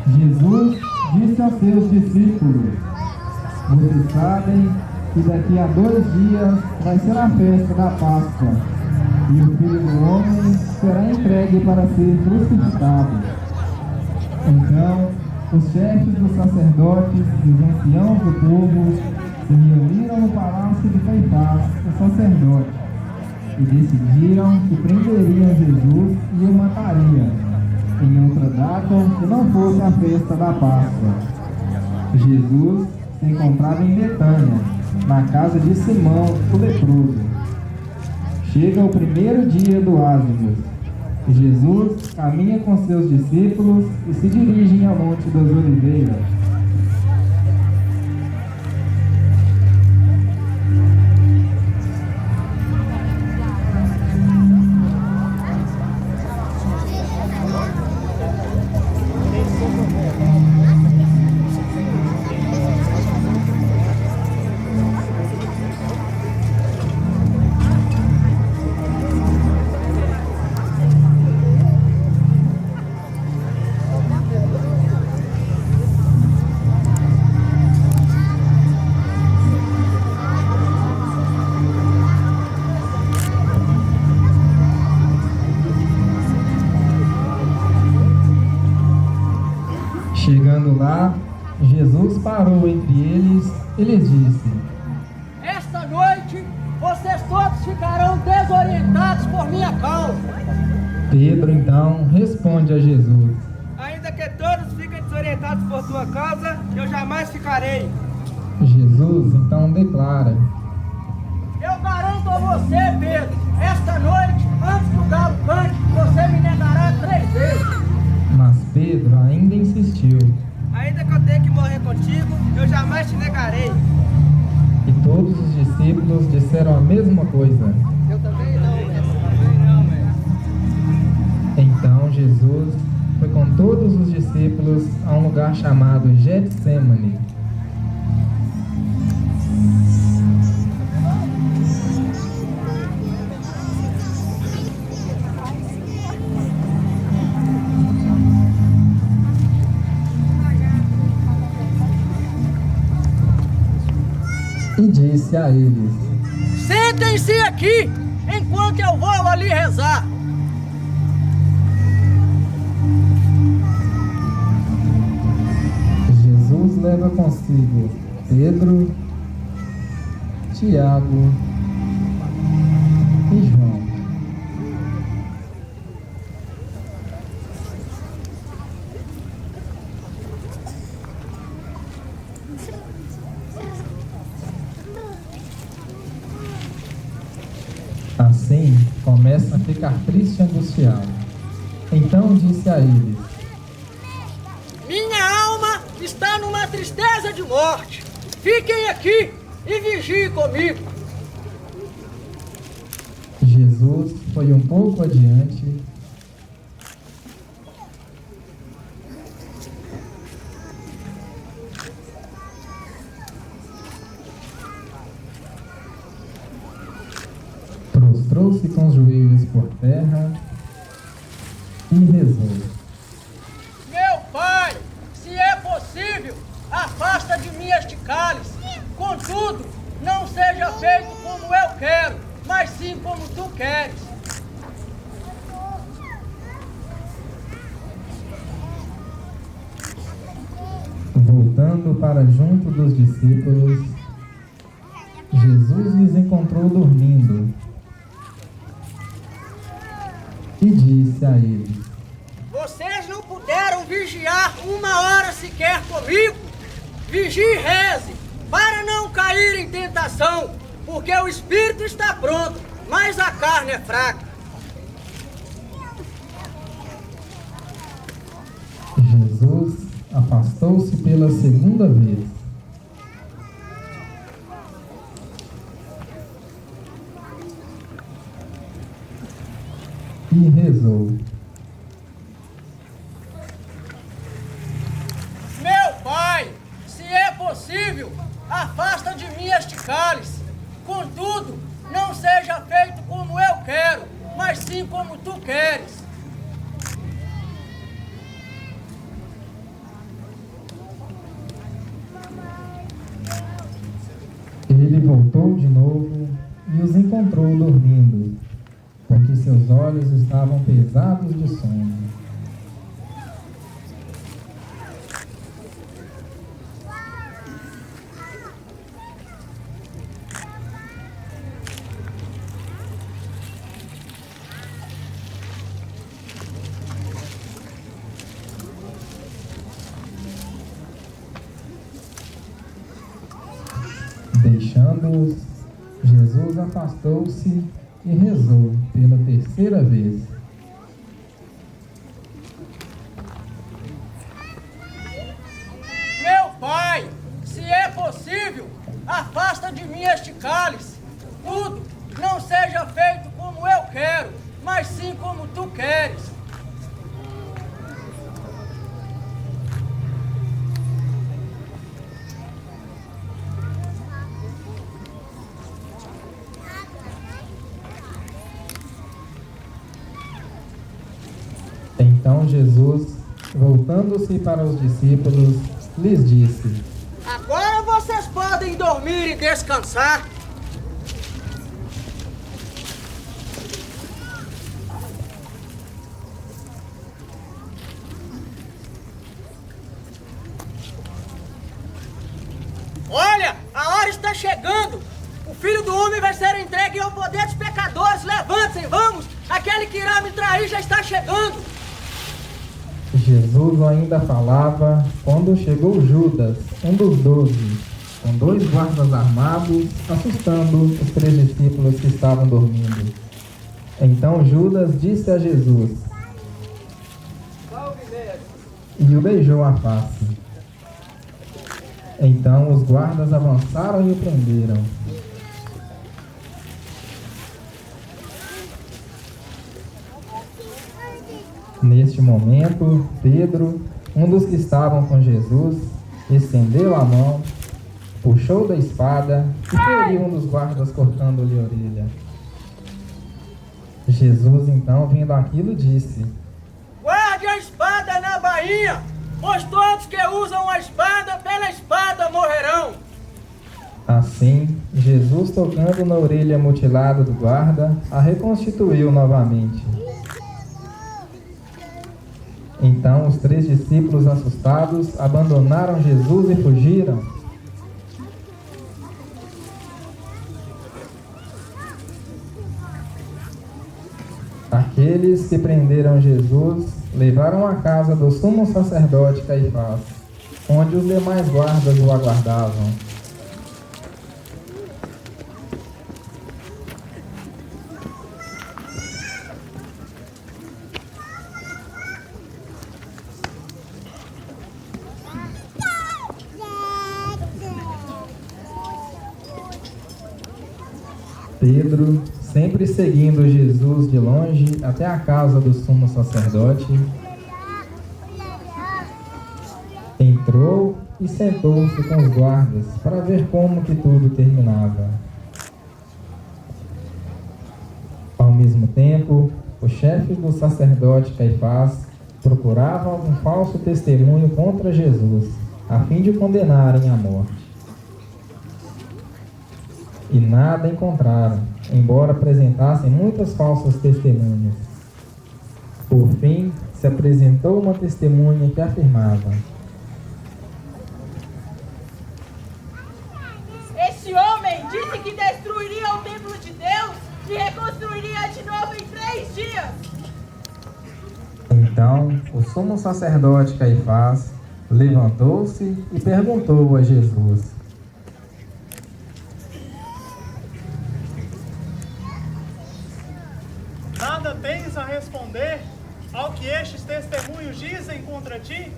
Jesus disse aos seus discípulos: vocês sabem que daqui a 2 dias vai ser a festa da Páscoa, e o Filho do Homem será entregue para ser crucificado. Então, os chefes dos sacerdotes e os anciãos do povo se reuniram no palácio de Caifás, o sacerdote, e decidiram que prenderiam Jesus e o matariam em outra data que não fosse a festa da Páscoa. Jesus se encontrava em Betânia, na casa de Simão, o leproso. Chega o primeiro dia do Ázimos. Jesus caminha com seus discípulos e se dirigem ao Monte das Oliveiras. Chegando lá, Jesus parou entre eles e lhes disse: esta noite vocês todos ficarão desorientados por minha causa. Pedro então responde a Jesus: ainda que todos fiquem desorientados por tua causa, eu jamais ficarei. Jesus então declara: eu garanto a você, Pedro, esta noite, antes do galo cante, você me negará 3 vezes. Mas Pedro ainda insistiu. Ainda que eu tenha que morrer contigo, eu jamais te negarei. E todos os discípulos disseram a mesma coisa. Eu também não, mestre. Também não, mestre. Então Jesus foi com todos os discípulos a um lugar chamado Getsêmani. E disse a eles: sentem-se aqui, enquanto eu vou ali rezar. Jesus leva consigo Pedro, Tiago e João. Assim, começa a ficar triste e angustiado. Então disse a eles: minha alma está numa tristeza de morte. Fiquem aqui e vigiem comigo. Jesus foi um pouco adiante prostrou-se com os joelhos por terra e rezou: Meu Pai, se é possível, afasta de mim este cálice. Contudo, não seja feito como eu quero, mas sim como tu queres. Voltando para junto dos discípulos, Jesus lhes encontrou dormindo e disse a eles: Vocês não puderam vigiar 1 hora sequer comigo? Vigie e reze, para não cair em tentação, porque o espírito está pronto, mas a carne é fraca. Jesus afastou-se pela segunda vez e rezou: Meu Pai, se é possível, afasta de mim este cálice. Contudo, não seja feito como eu quero, mas sim como tu queres. Ele voltou de novo e os encontrou dormindo, porque seus olhos estavam pesados de sono. Deixando-os, Jesus afastou-se e rezou pela terceira vez. Meu Pai, se é possível, afasta de mim este cálice. Tudo não seja feito como eu quero, mas sim como tu queres. Então Jesus, voltando-se para os discípulos, lhes disse: Agora vocês podem dormir e descansar. Olha, a hora está chegando. O Filho do Homem vai ser entregue ao poder dos pecadores. Levantem, vamos. Aquele que irá me trair já está chegando. Jesus ainda falava quando chegou Judas, um dos 12, com 2 guardas armados, assustando os 3 discípulos que estavam dormindo. Então Judas disse a Jesus: Salve, mestre. E o beijou a face. Então os guardas avançaram e o prenderam. Neste momento, Pedro, um dos que estavam com Jesus, estendeu a mão, puxou da espada e feriu um dos guardas, cortando-lhe a orelha. Jesus, então, vendo aquilo, disse: Guarde a espada na bainha, pois todos que usam a espada, pela espada morrerão. Assim, Jesus, tocando na orelha mutilada do guarda, a reconstituiu novamente. Então os 3 discípulos, assustados, abandonaram Jesus e fugiram. Aqueles que prenderam Jesus levaram à casa do sumo sacerdote Caifás, onde os demais guardas o aguardavam. Pedro, sempre seguindo Jesus de longe até a casa do sumo sacerdote, entrou e sentou-se com os guardas para ver como que tudo terminava. Ao mesmo tempo, o chefe do sacerdote Caifás procurava algum falso testemunho contra Jesus, a fim de condenarem à morte. E nada encontraram, embora apresentassem muitas falsas testemunhas. Por fim, se apresentou uma testemunha que afirmava: Este homem disse que destruiria o templo de Deus e reconstruiria de novo em 3 dias. Então, o sumo sacerdote Caifás levantou-se e perguntou a Jesus: Nada tens a responder ao que estes testemunhos dizem contra ti?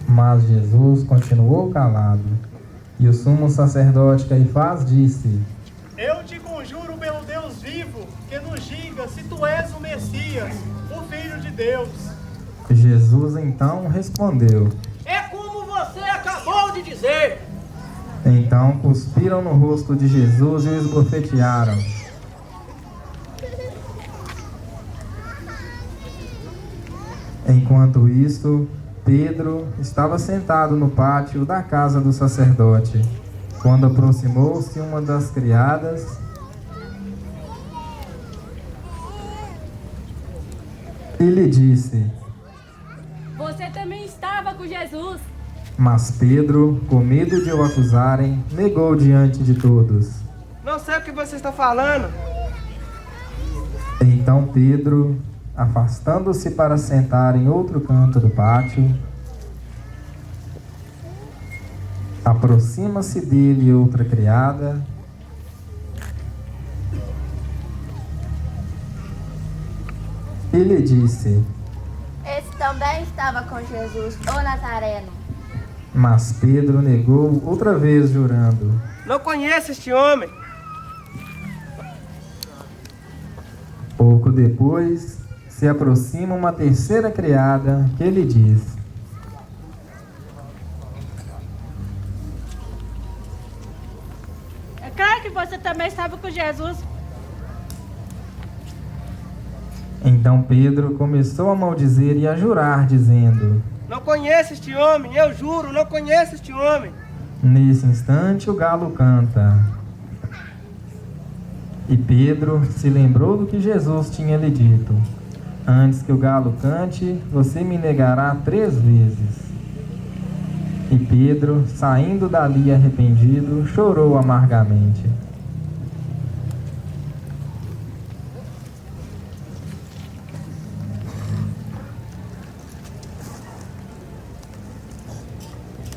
Mas Jesus continuou calado. E o sumo sacerdote Caifás disse: Eu te conjuro pelo Deus vivo, que nos diga se tu és o Messias, o Filho de Deus. Jesus então respondeu: É como você acabou de dizer. Então cuspiram no rosto de Jesus e o esbofetearam. Enquanto isso, Pedro estava sentado no pátio da casa do sacerdote. Quando aproximou-se uma das criadas, e lhe disse: Você também estava com Jesus. Mas Pedro, com medo de o acusarem, negou diante de todos. Não sei o que você está falando. Então Pedro, afastando-se para sentar em outro canto do pátio, aproxima-se dele outra criada e lhe disse: Esse também estava com Jesus, o Nazareno. Mas Pedro negou outra vez, jurando: Não conheço este homem. Pouco depois, se aproxima uma terceira criada que lhe diz: É claro que você também estava com Jesus. Então Pedro começou a maldizer e a jurar, dizendo: Não conheço este homem, eu juro, não conheço este homem. Nesse instante o galo canta. E Pedro se lembrou do que Jesus tinha lhe dito: Antes que o galo cante, você me negará 3 vezes. E Pedro, saindo dali arrependido, chorou amargamente.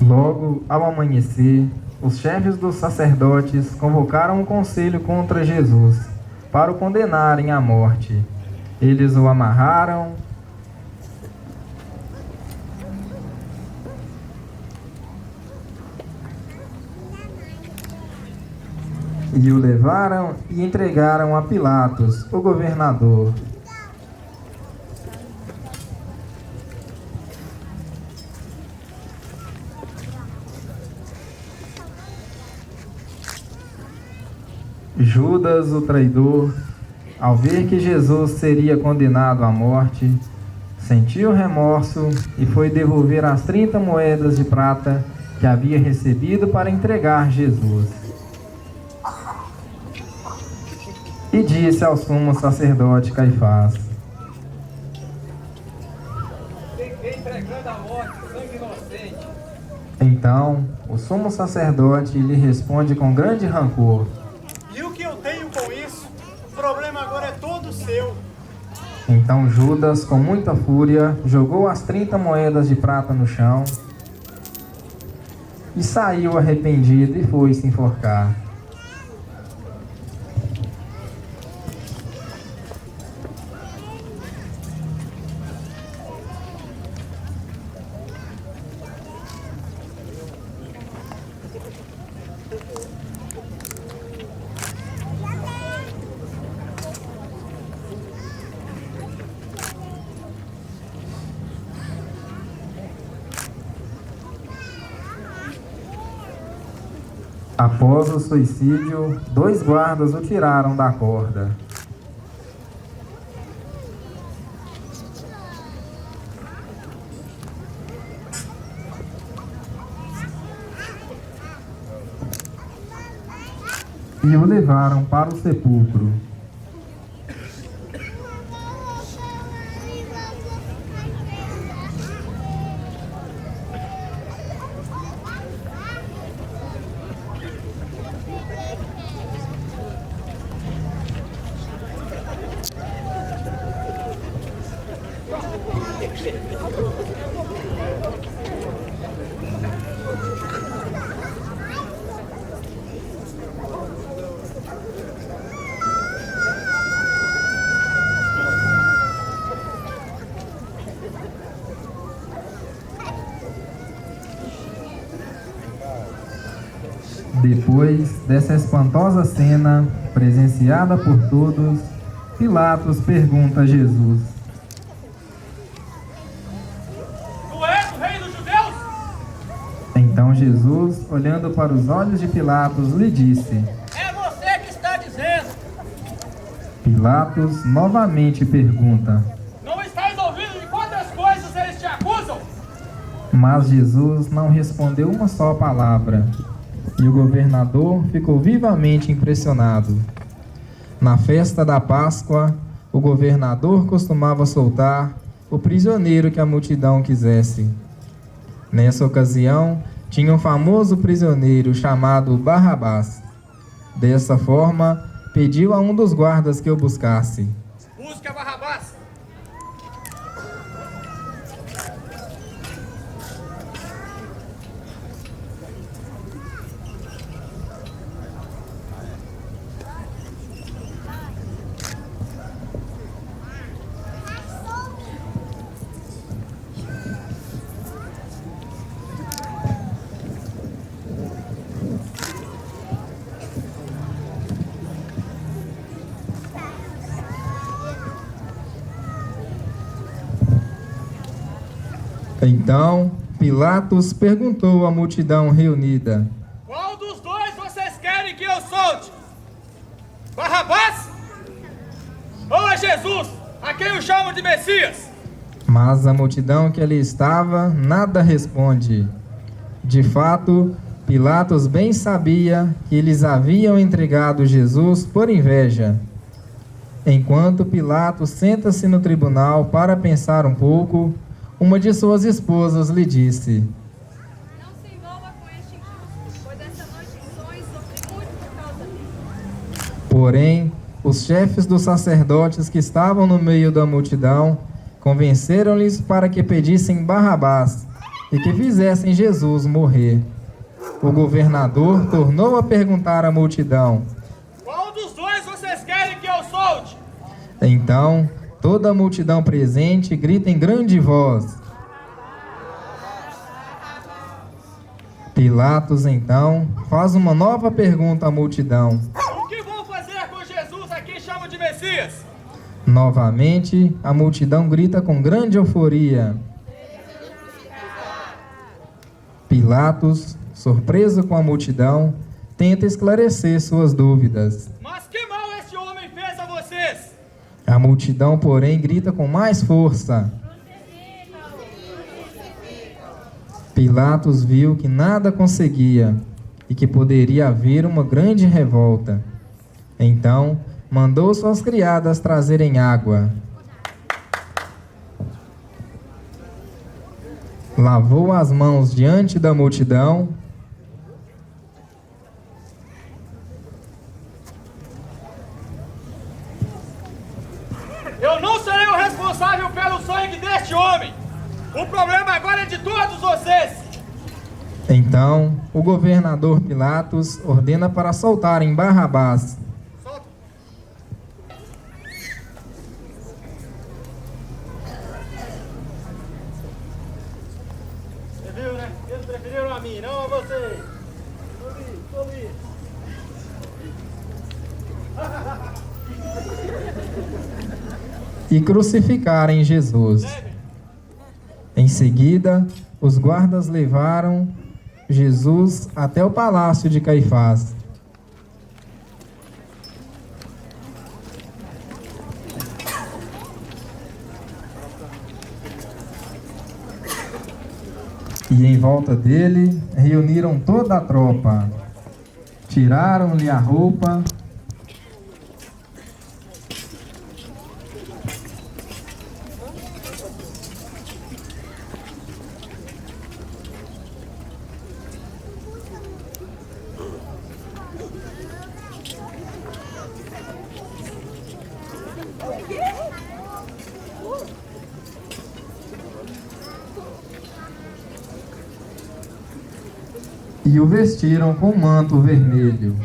Logo, ao amanhecer, os chefes dos sacerdotes convocaram um conselho contra Jesus, para o condenarem à morte. Eles o amarraram e o levaram e entregaram a Pilatos, o governador. Judas, o traidor, ao ver que Jesus seria condenado à morte, sentiu remorso e foi devolver as 30 moedas de prata que havia recebido para entregar Jesus. E disse ao sumo sacerdote Caifás: Entregando a morte, sangue inocente. Então o sumo sacerdote lhe responde com grande rancor: E o que eu tenho com isso? O problema agora é todo seu. Então Judas, com muita fúria, jogou as 30 moedas de prata no chão e saiu arrependido e foi se enforcar. Após o suicídio, 2 guardas o tiraram da corda. E o levaram para o sepulcro. Depois dessa espantosa cena, presenciada por todos, Pilatos pergunta a Jesus: Tu és o rei dos judeus? Então Jesus, olhando para os olhos de Pilatos, lhe disse: É você que está dizendo. Pilatos novamente pergunta: Não estás ouvindo de quantas coisas eles te acusam? Mas Jesus não respondeu uma só palavra. E o governador ficou vivamente impressionado. Na festa da Páscoa, o governador costumava soltar o prisioneiro que a multidão quisesse. Nessa ocasião, tinha um famoso prisioneiro chamado Barrabás. Dessa forma, pediu a um dos guardas que o buscasse. Busca Barrabás. Então, Pilatos perguntou à multidão reunida: Qual dos dois vocês querem que eu solte? Barrabás? Ou é Jesus, a quem eu chamo de Messias? Mas a multidão que ali estava nada responde. De fato, Pilatos bem sabia que eles haviam entregado Jesus por inveja. Enquanto Pilatos senta-se no tribunal para pensar um pouco, uma de suas esposas lhe disse: Não se envolva com este injusto, pois essa noite sofre muito por causa dele. Porém, os chefes dos sacerdotes que estavam no meio da multidão convenceram-lhes para que pedissem Barrabás e que fizessem Jesus morrer. O governador tornou a perguntar à multidão: Qual dos dois vocês querem que eu solte? Então, toda a multidão presente grita em grande voz. Pilatos, então, faz uma nova pergunta à multidão. O que vou fazer com Jesus, a quem chamo de Messias? Novamente, a multidão grita com grande euforia. Pilatos, surpreso com a multidão, tenta esclarecer suas dúvidas. Mas que mal este homem fez a vocês? A multidão, porém, grita com mais força. Pilatos viu que nada conseguia e que poderia haver uma grande revolta. Então, mandou suas criadas trazerem água. Lavou as mãos diante da multidão. Eu não serei o responsável pelo sangue deste homem. O problema agora é de todos vocês. Então, o governador Pilatos ordena para soltarem Barrabás. Solta. Você viu, né? Eles preferiram a mim, não a vocês. Tô E crucificarem Jesus. Em seguida, os guardas levaram Jesus até o palácio de Caifás. E em volta dele reuniram toda a tropa. Tiraram-lhe a roupa. E o vestiram com um manto vermelho.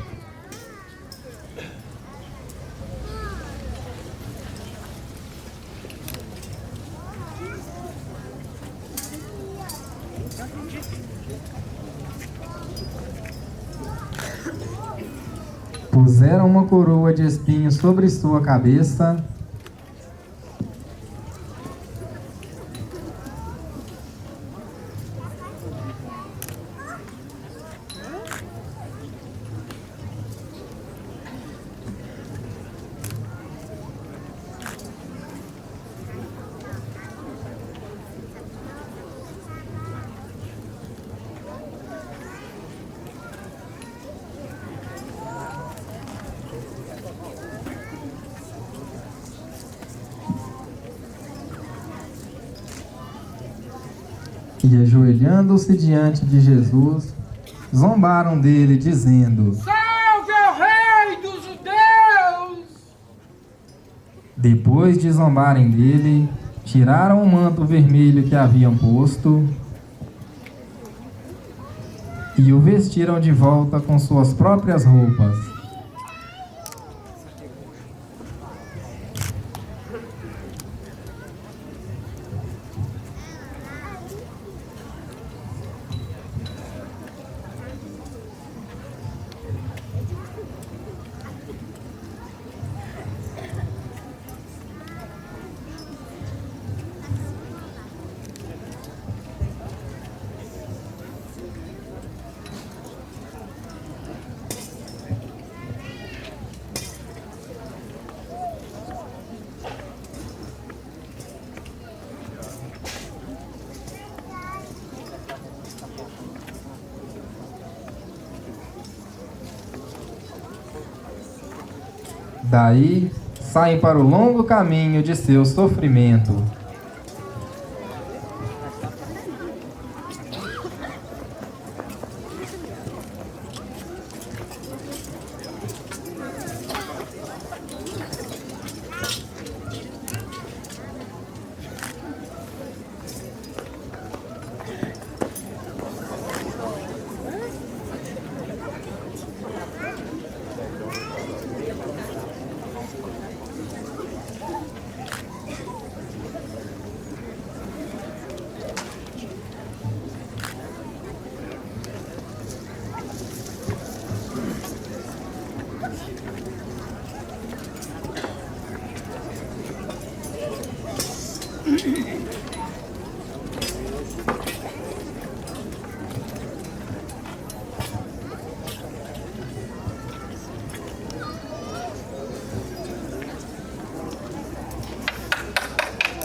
Puseram uma coroa de espinhos sobre sua cabeça. E ajoelhando-se diante de Jesus, zombaram dele, dizendo: Salve ao Rei dos Judeus! Depois de zombarem dele, tiraram o manto vermelho que haviam posto e o vestiram de volta com suas próprias roupas. Daí saem para o longo caminho de seu sofrimento.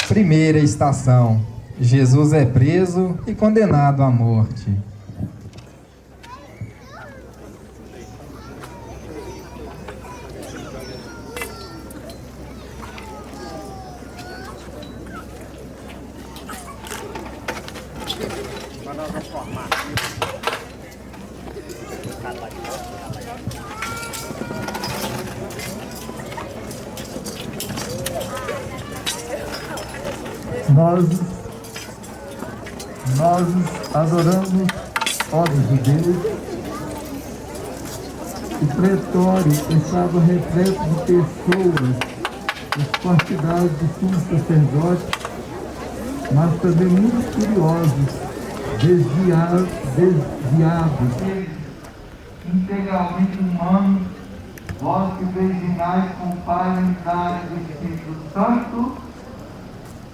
Primeira estação: Jesus é preso e condenado à morte. Nós adoramos, ó judeus. O pretório estava repleto de pessoas, os partidários de sumo sacerdote, mas também muitos curiosos, desviados, integralmente humanos, vós que virginais com o Pai, unidade do Espírito Santo,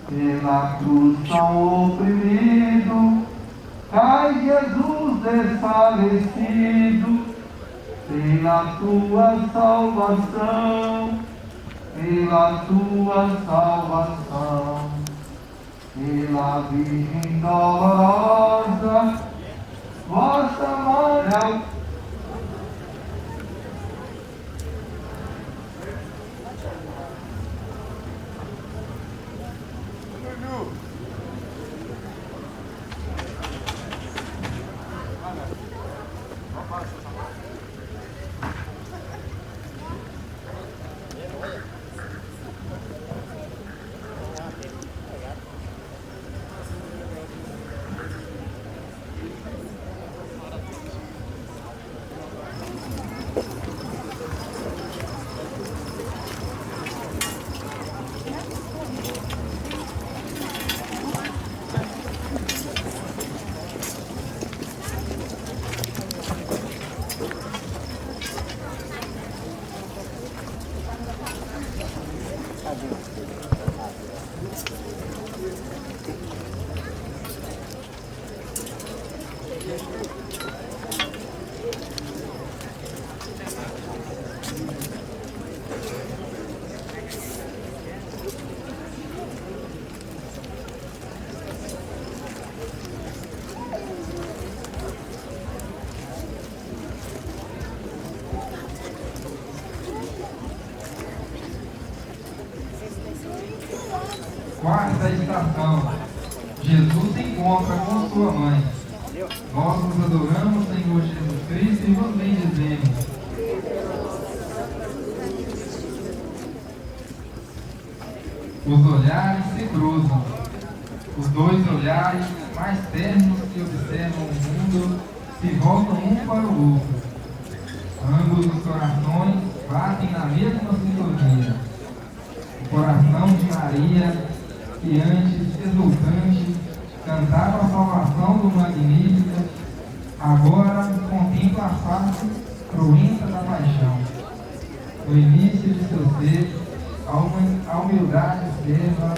pela cruz tão oprimido, cai Jesus desfalecido, pela tua salvação, pela Virgem dolorosa, vossa mãe. Quarta estação: Jesus encontra encontra com sua mãe. Nós nos adoramos, Senhor Jesus Cristo, e vos bendizemos. Os olhares se cruzam, os dois olhares mais ternos que observam o mundo se voltam um para o outro. Ambos os corações batem na mesma sintonia. O coração de Maria, que antes exultante cantava a salvação do Magnífico, agora contempla a face cruenta da paixão. No início de seu ser, a humildade serva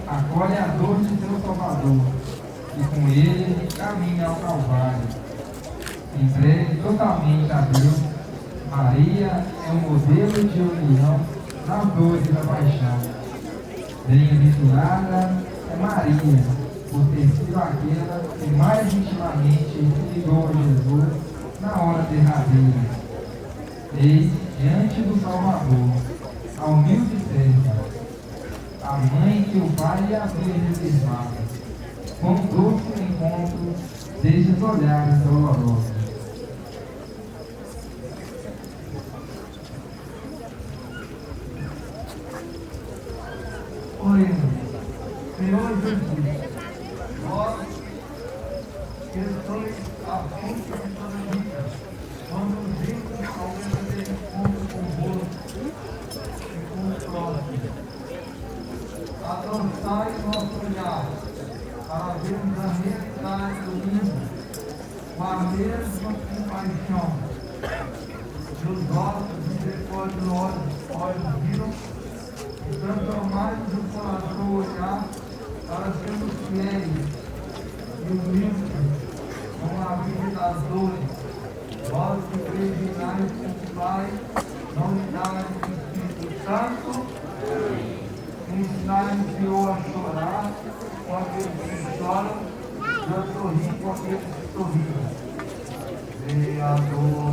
acolhe a dor de seu Salvador e com ele caminha ao Calvário. Entregue totalmente a Deus, Maria é um modelo de união nas dores da paixão. Bem-aventurada é Maria, por ter sido aquela que mais intimamente ligou a Jesus na hora derradeira. Eis, diante do Salvador, a humilde serva, a mãe que o Pai lhe havia reservado, com doce encontro desses olhares dolorosos. Oremos. Senhor Jesus, vós que sois a fonte de toda vida, quando nos vimos ao verdadeiro encontro convosco e com o próximo, adoçai nosso olhar para vermos a realidade do mundo com a mesma compaixão que os vossos misericordiosos olhos viram, e transformai-nos o coração olhar para sermos fiéis e humildes com a vida das dores. Vós que pregnais com o Pai, na unidade do Espírito Santo, ensinai-nos, Senhor, a chorar com aqueles que choram e a sorrir com aqueles que sorriem. Criador.